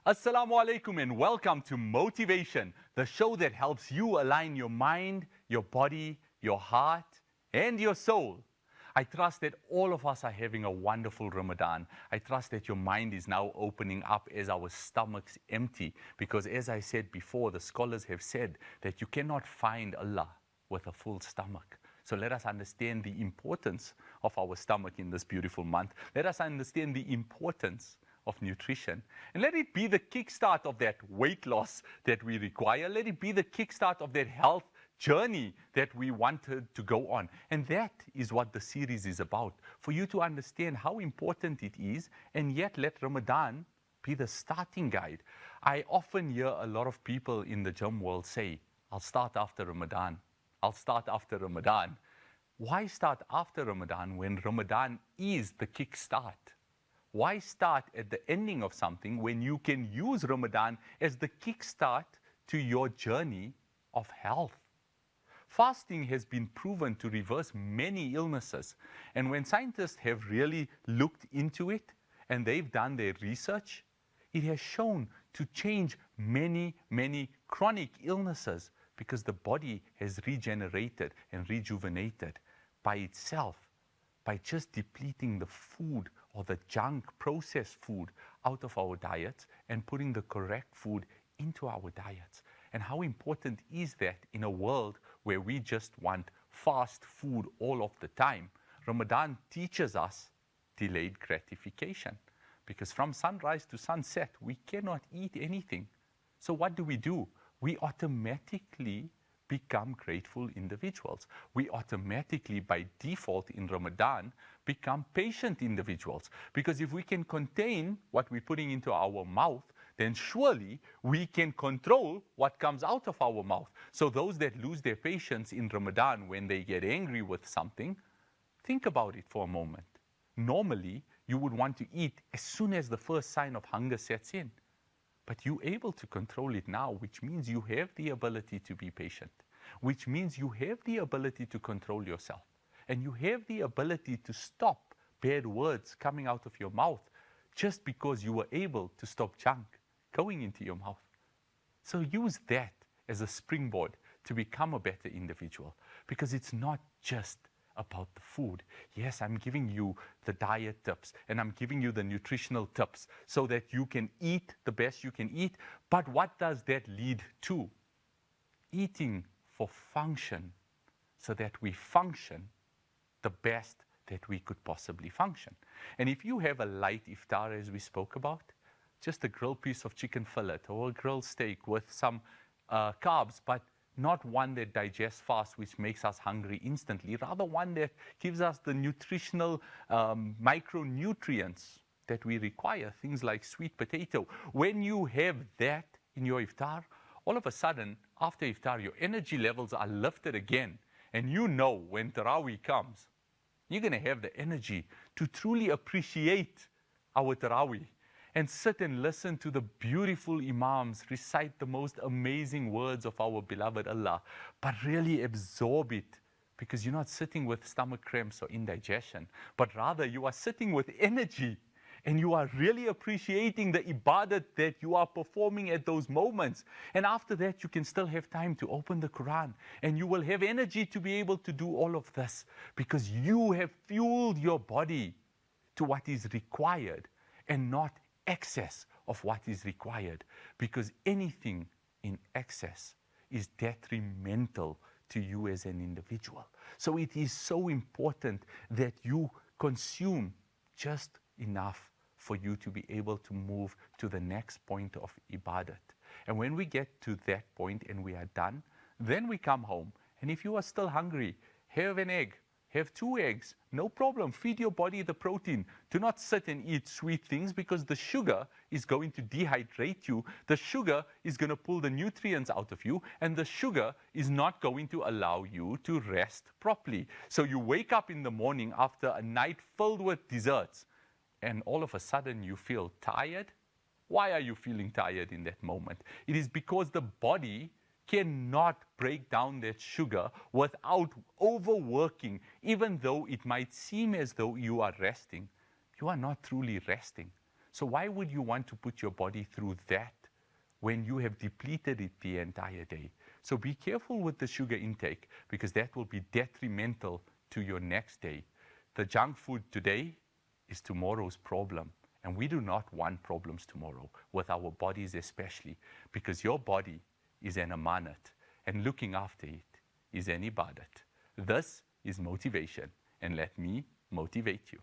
Assalamu alaikum and welcome to Motivation, the show that helps you align your mind, your body, your heart, and your soul. I trust that all of us are having a wonderful Ramadan. I trust that your mind is now opening up as our stomachs empty, because as I said before, the scholars have said that you cannot find Allah with a full stomach. So let us understand the importance of our stomach in this beautiful month. Let us understand the importance of nutrition. And let it be the kickstart of that weight loss that we require. Let it be the kickstart of that health journey that we wanted to go on. And that is what the series is about, for you to understand how important it is, and yet let Ramadan be the starting guide. I often hear a lot of people in the gym world say, I'll start after Ramadan. I'll start after Ramadan. Why start after Ramadan when Ramadan is the kickstart? Why start at the ending of something when you can use Ramadan as the kickstart to your journey of health? Fasting has been proven to reverse many illnesses. And when scientists have really looked into it and they've done their research, it has shown to change many, many chronic illnesses, because the body has regenerated and rejuvenated by itself by just depleting the food or the junk processed food out of our diets and putting the correct food into our diets. And how important is that in a world where we just want fast food all of the time? Ramadan teaches us delayed gratification, because from sunrise to sunset, we cannot eat anything. So what do? We automatically become grateful individuals. We automatically, by default in Ramadan, become patient individuals. Because if we can contain what we're putting into our mouth, then surely we can control what comes out of our mouth. So those that lose their patience in Ramadan when they get angry with something, think about it for a moment. Normally, you would want to eat as soon as the first sign of hunger sets in. But you're able to control it now, which means you have the ability to be patient, which means you have the ability to control yourself, and you have the ability to stop bad words coming out of your mouth just because you were able to stop junk going into your mouth. So use that as a springboard to become a better individual, because it's not just about the food. Yes, I'm giving you the diet tips and I'm giving you the nutritional tips so that you can eat the best you can eat. But what does that lead to? Eating for function, so that we function the best that we could possibly function. And if you have a light iftar, as we spoke about, just a grilled piece of chicken fillet or a grilled steak with some carbs, but not one that digests fast, which makes us hungry instantly, rather one that gives us the nutritional micronutrients that we require, things like sweet potato. When you have that in your iftar, all of a sudden, after iftar, your energy levels are lifted again. And you know when Taraweeh comes, you're going to have the energy to truly appreciate our Taraweeh and sit and listen to the beautiful imams recite the most amazing words of our beloved Allah, but really absorb it, because you're not sitting with stomach cramps or indigestion, but rather you are sitting with energy, and you are really appreciating the ibadat that you are performing at those moments. And after that, you can still have time to open the Quran, and you will have energy to be able to do all of this, because you have fueled your body to what is required and not excess of what is required, because anything in excess is detrimental to you as an individual. So it is so important that you consume just enough for you to be able to move to the next point of ibadat. And when we get to that point and we are done, then we come home. And if you are still hungry, have an egg. Have 2 eggs, no problem. Feed your body the protein. Do not sit and eat sweet things, because the sugar is going to dehydrate you. The sugar is going to pull the nutrients out of you, and the sugar is not going to allow you to rest properly. So you wake up in the morning after a night filled with desserts, and all of a sudden you feel tired. Why are you feeling tired in that moment? It is because the body cannot break down that sugar without overworking. Even though it might seem as though you are resting, you are not truly resting. So why would you want to put your body through that when you have depleted it the entire day? So be careful with the sugar intake, because that will be detrimental to your next day. The junk food today is tomorrow's problem. And we do not want problems tomorrow, with our bodies especially, because your body is an amanat, and looking after it is an ibadat. This is motivation, and let me motivate you.